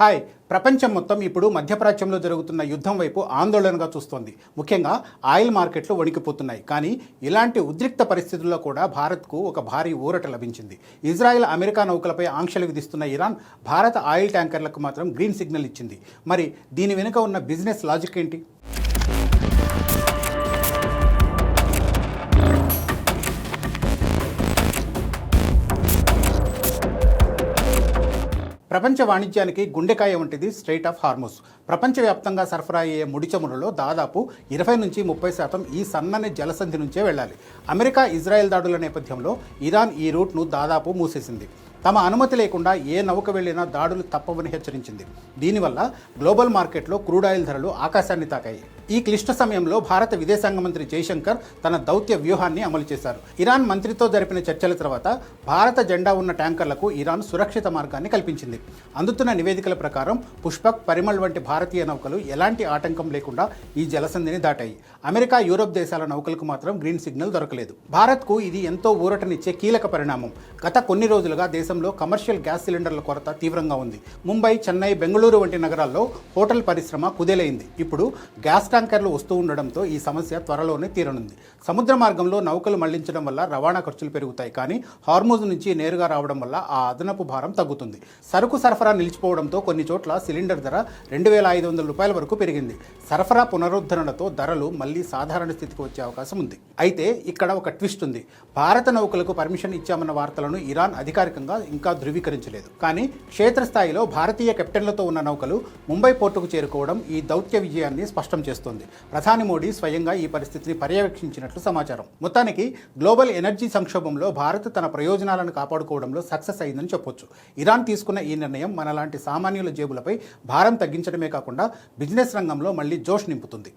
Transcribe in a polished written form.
Hi. ప్రపంచం మొత్తం ఇప్పుడు మధ్యప్రాచ్యంలో జరుగుతున్న యుద్ధం వైపు ఆందోళనగా చూస్తోంది. ముఖ్యంగా ఆయిల్ మార్కెట్లు వణికిపోతున్నాయి. కానీ ఇలాంటి ఉద్రిక్త పరిస్థితుల్లో కూడా భారత్కు ఒక భారీ ఊరట లభించింది. ఇజ్రాయెల్, అమెరికా నౌకలపై ఆంక్షలు విధిస్తున్న ఇరాన్ భారత ఆయిల్ ట్యాంకర్లకు మాత్రం గ్రీన్ సిగ్నల్ ఇచ్చింది. మరి దీని వెనుక ఉన్న బిజినెస్ లాజిక్ ఏంటి? ప్రపంచ వాణిజ్యానికి గుండెకాయ వంటిది స్ట్రెయిట్ ఆఫ్ హార్మోస్. ప్రపంచవ్యాప్తంగా సరఫరా అయ్యే ముడి చమురులో దాదాపు 20-30% ఈ సన్నని జలసంధి నుంచే వెళ్ళాలి. అమెరికా, ఇజ్రాయెల్ దాడుల నేపథ్యంలో ఇరాన్ ఈ రూట్ను దాదాపు మూసేసింది. తమ అనుమతి లేకుండా ఏ నౌక వెళ్లినా దాడులు తప్పవని హెచ్చరించింది. దీనివల్ల గ్లోబల్ మార్కెట్లో క్రూడ్ ఆయిల్ ధరలు ఆకాశాన్ని తాకాయి. ఈ క్లిష్ట సమయంలో భారత విదేశాంగ మంత్రి జైశంకర్ తన దౌత్య వ్యూహాన్ని అమలు చేశారు. ఇరాన్ మంత్రితో జరిపిన చర్చల తర్వాత భారత జెండా ఉన్న ట్యాంకర్లకు ఇరాన్ సురక్షిత మార్గాన్ని కల్పించింది. అందుతున్న నివేదికల ప్రకారం పుష్పక్, పరిమళ్ వంటి భారతీయ నౌకలు ఎలాంటి ఆటంకం లేకుండా ఈ జలసంధిని దాటాయి. అమెరికా, యూరోప్ దేశాల నౌకలకు మాత్రం గ్రీన్ సిగ్నల్ దొరకలేదు. భారత్కు ఇది ఎంతో ఊరటనిచ్చే కీలక పరిణామం. గత కొన్ని రోజులుగా దేశంలో కమర్షియల్ గ్యాస్ సిలిండర్ల కొరత తీవ్రంగా ఉంది. ముంబై, చెన్నై, బెంగళూరు వంటి నగరాల్లో హోటల్ పరిశ్రమ కుదేలైంది. ఇప్పుడు గ్యాస్ ట్యాంకర్లు వస్తూ ఉండడంతో ఈ సమస్య త్వరలోనే తీరనుంది. సముద్ర మార్గంలో నౌకలు మళ్లించడం వల్ల రవాణా ఖర్చులు పెరుగుతాయి. కానీ హార్మూజ్ నుంచి నేరుగా రావడం వల్ల ఆ అదనపు భారం తగ్గుతుంది. సరుకు సరఫరా నిలిచిపోవడంతో కొన్ని చోట్ల సిలిండర్ ధర 2,500 రూపాయల వరకు పెరిగింది. సరఫరా పునరుద్ధరణతో ధరలు మళ్లీ సాధారణ స్థితికి వచ్చే అవకాశం ఉంది. అయితే ఇక్కడ ఒక ట్విస్ట్ ఉంది. భారత నౌకలకు పర్మిషన్ ఇచ్చామన్న వార్తలను ఇరాన్ అధికారికంగా ఇంకా ధృవీకరించలేదు. కానీ క్షేత్రస్థాయిలో భారతీయ కెప్టెన్లతో ఉన్న నౌకలు ముంబై పోర్టుకు చేరుకోవడం ఈ దౌత్య విజయాన్ని స్పష్టం చేస్తోంది. ప్రధాని మోడీ స్వయంగా ఈ పరిస్థితిని పర్యవేక్షించినట్లు సమాచారం. మొత్తానికి గ్లోబల్ ఎనర్జీ సంక్షోభంలో భారత్ తన ప్రయోజనాలను కాపాడుకోవడంలో సక్సెస్ అయిందని చెప్పొచ్చు. ఇరాన్ తీసుకున్న ఈ నిర్ణయం మనలాంటి సామాన్యుల జేబులపై భారం తగ్గించడమే కాకుండా బిజినెస్ రంగంలో మళ్లీ జోష్ నింపుతుంది.